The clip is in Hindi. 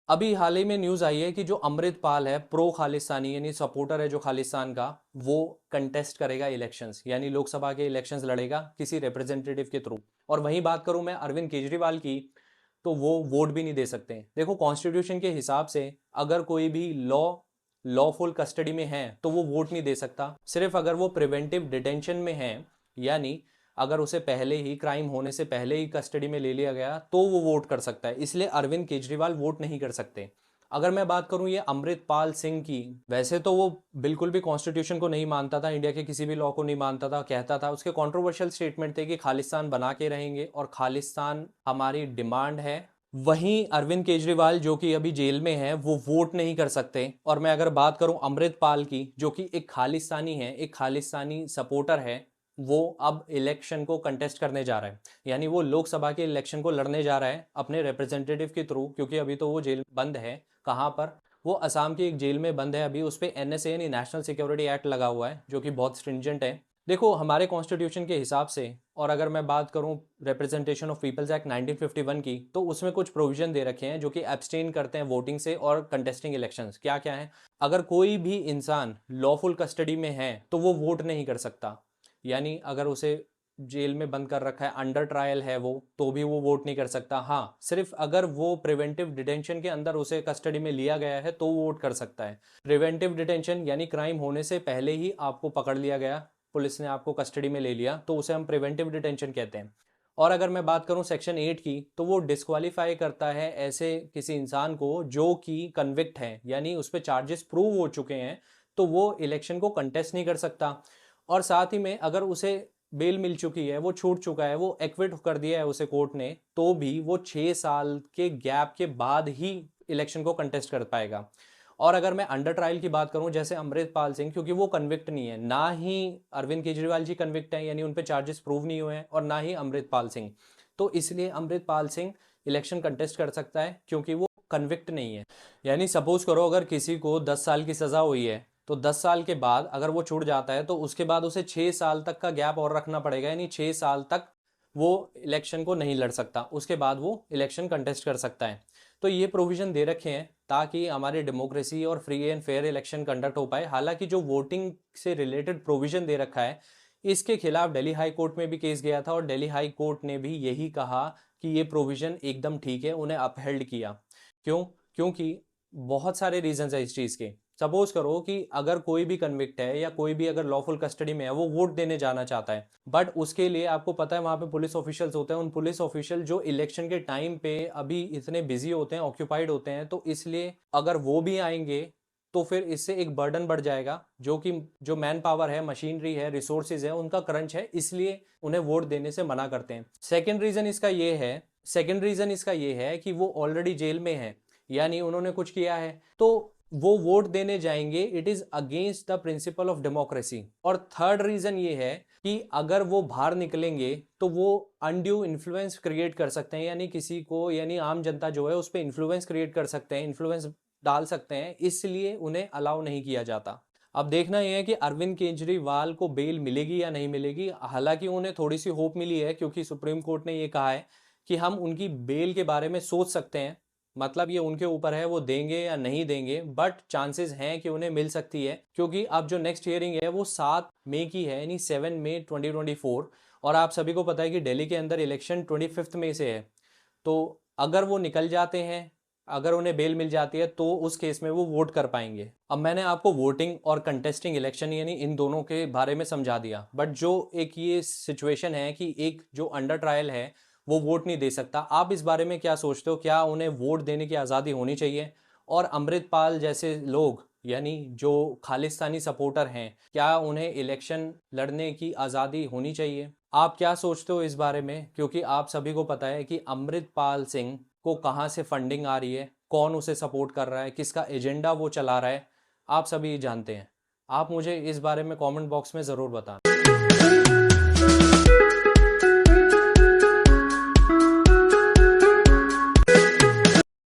अभी हाल ही में न्यूज़ आई है कि जो अमृतपाल है प्रो खालिस्तानी यानी सपोर्टर है जो खालिस्तान का, वो कंटेस्ट करेगा इलेक्शंस, यानी लोकसभा के इलेक्शंस लड़ेगा किसी रिप्रेजेंटेटिव के थ्रू। और वहीं बात करूं मैं अरविंद केजरीवाल की, तो वो वोट भी नहीं दे सकते। देखो कॉन्स्टिट्यूशन के हिसाब से अगर कोई भी लॉफुल कस्टडी में है तो वो वोट नहीं दे सकता। सिर्फ अगर वो प्रिवेंटिव डिटेंशन में है, यानी अगर उसे पहले ही क्राइम होने से पहले ही कस्टडी में ले लिया गया, तो वो वोट कर सकता है। इसलिए अरविंद केजरीवाल वोट नहीं कर सकते। अगर मैं बात करूं ये अमृतपाल सिंह की, वैसे तो वो बिल्कुल भी कॉन्स्टिट्यूशन को नहीं मानता था, इंडिया के किसी भी लॉ को नहीं मानता था। कहता था, उसके कंट्रोवर्शियल स्टेटमेंट थे कि खालिस्तान बना के रहेंगे और खालिस्तान हमारी डिमांड है। वहीं अरविंद केजरीवाल जो कि अभी जेल में है, वो वोट नहीं कर सकते। और मैं अगर बात करूं अमृतपाल की, जो कि एक खालिस्तानी है, एक खालिस्तानी सपोर्टर है, वो अब इलेक्शन को कंटेस्ट करने जा रहा है, यानी वो लोकसभा के इलेक्शन को लड़ने जा रहा है अपने रिप्रेजेंटेटिव के थ्रू। क्योंकि अभी तो वो जेल बंद है। कहाँ पर? वो असम की एक जेल में बंद है अभी। उस पर एनएसए यानी नेशनल सिक्योरिटी एक्ट लगा हुआ है, जो कि बहुत स्ट्रिंजेंट है। देखो हमारे कॉन्स्टिट्यूशन के हिसाब से, और अगर मैं बात करूं रिप्रेजेंटेशन ऑफ पीपल्स एक्ट 1951 की, तो उसमें कुछ प्रोविजन दे रखे हैं जो कि एब्सटेन करते हैं वोटिंग से और कंटेस्टिंग इलेक्शंस। क्या क्या है? अगर कोई भी इंसान लॉफुल कस्टडी में है तो वो वोट नहीं कर सकता। यानी अगर उसे जेल में बंद कर रखा है, अंडर ट्रायल है वो, तो भी वो वोट नहीं कर सकता। हाँ, सिर्फ अगर वो प्रिवेंटिव डिटेंशन के अंदर उसे कस्टडी में लिया गया है तो वो वोट कर सकता है। प्रिवेंटिव डिटेंशन यानी क्राइम होने से पहले ही आपको पकड़ लिया गया, पुलिस ने आपको कस्टडी में ले लिया, तो उसे हम प्रिवेंटिव डिटेंशन कहते हैं। और अगर मैं बात करूं सेक्शन 8 की, तो वो डिस्क्वालीफाई करता है ऐसे किसी इंसान को जो कि कन्विक्ट है, यानी उस पर चार्जेस प्रूव हो चुके हैं, तो वो इलेक्शन को कंटेस्ट नहीं कर सकता। और साथ ही में अगर उसे बेल मिल चुकी है, वो छूट चुका है, वो एक्विट कर दिया है उसे कोर्ट ने, तो भी वो 6 साल के गैप के बाद ही इलेक्शन को कंटेस्ट कर पाएगा। और अगर मैं अंडर ट्रायल की बात करूं, जैसे अमृतपाल सिंह, क्योंकि वो कन्विक्ट नहीं है, ना ही अरविंद केजरीवाल जी कन्विक्ट हैं, यानी उन पे चार्जेस प्रूव नहीं हुए हैं, और ना ही अमृतपाल सिंह, तो इसलिए अमृतपाल सिंह इलेक्शन कंटेस्ट कर सकता है क्योंकि वो कन्विक्ट नहीं है। यानी सपोज करो अगर किसी को 10 साल की सजा हुई है, तो 10 साल के बाद अगर वो छूट जाता है, तो उसके बाद उसे 6 साल तक का गैप और रखना पड़ेगा, यानी 6 साल तक वो इलेक्शन को नहीं लड़ सकता। उसके बाद वो इलेक्शन कंटेस्ट कर सकता है। तो ये प्रोविजन दे रखे हैं ताकि हमारी डेमोक्रेसी और free and fair election conduct हो पाए। हालांकि जो वोटिंग से रिलेटेड प्रोविजन दे रखा है, इसके खिलाफ दिल्ली हाई कोर्ट में भी केस गया था, और दिल्ली हाई कोर्ट ने भी यही कहा कि ये प्रोविजन एकदम ठीक है, उन्हें अपहेल्ड किया। क्यों? क्योंकि बहुत सारे रीजंस है इस चीज़ के। सपोज करो कि अगर कोई भी कन्विक्ट है या कोई भी अगर लॉफुल कस्टडी में है, वो वोट देने जाना चाहता है, बट उसके लिए आपको पता है वहां पे पुलिस ऑफिशियल्स होते हैं। उन पुलिस ऑफिशियल जो इलेक्शन के टाइम पे अभी इतने बिजी होते हैं, ऑक्यूपाइड होते हैं, तो इसलिए अगर वो भी आएंगे तो फिर इससे एक बर्डन बढ़ जाएगा, जो कि जो मैन पावर है, मशीनरी है, रिसोर्सेज है, उनका क्रंच है, इसलिए उन्हें वोट देने से मना करते हैं। सेकेंड रीजन इसका ये है कि वो ऑलरेडी जेल में है, यानी उन्होंने कुछ किया है, तो वो वोट देने जाएंगे, it is against the principle of democracy. और थर्ड रीजन ये है कि अगर वो बाहर निकलेंगे तो वो अनड्यू इन्फ्लुएंस क्रिएट कर सकते हैं, यानी किसी को, यानी आम जनता जो है उस पर इन्फ्लुएंस क्रिएट कर सकते हैं, इन्फ्लुएंस डाल सकते हैं, इसलिए उन्हें अलाउ नहीं किया जाता। अब देखना यह है कि अरविंद केजरीवाल को बेल मिलेगी या नहीं मिलेगी। हालांकि उन्हें थोड़ी सी होप मिली है, क्योंकि सुप्रीम कोर्ट ने ये कहा है कि हम उनकी बेल के बारे में सोच सकते हैं। मतलब ये उनके ऊपर है, वो देंगे या नहीं देंगे, बट चांसेस हैं कि उन्हें मिल सकती है। क्योंकि अब जो नेक्स्ट हियरिंग है वो 7 मई की है, यानी 7 मई 2024। और आप सभी को पता है कि दिल्ली के अंदर इलेक्शन 25 मई से है। तो अगर वो निकल जाते हैं, अगर उन्हें बेल मिल जाती है, तो उस केस में वो वोट कर पाएंगे। अब मैंने आपको वोटिंग और कंटेस्टिंग इलेक्शन यानी इन दोनों के बारे में समझा दिया, बट जो एक ये सिचुएशन है कि एक जो अंडर ट्रायल है वो वोट नहीं दे सकता, आप इस बारे में क्या सोचते हो? क्या उन्हें वोट देने की आज़ादी होनी चाहिए? और अमृतपाल जैसे लोग, यानी जो खालिस्तानी सपोर्टर हैं, क्या उन्हें इलेक्शन लड़ने की आज़ादी होनी चाहिए? आप क्या सोचते हो इस बारे में? क्योंकि आप सभी को पता है कि अमृतपाल सिंह को कहाँ से फंडिंग आ रही है, कौन उसे सपोर्ट कर रहा है, किसका एजेंडा वो चला रहा है, आप सभी जानते हैं। आप मुझे इस बारे में कमेंट बॉक्स में ज़रूर बताएं।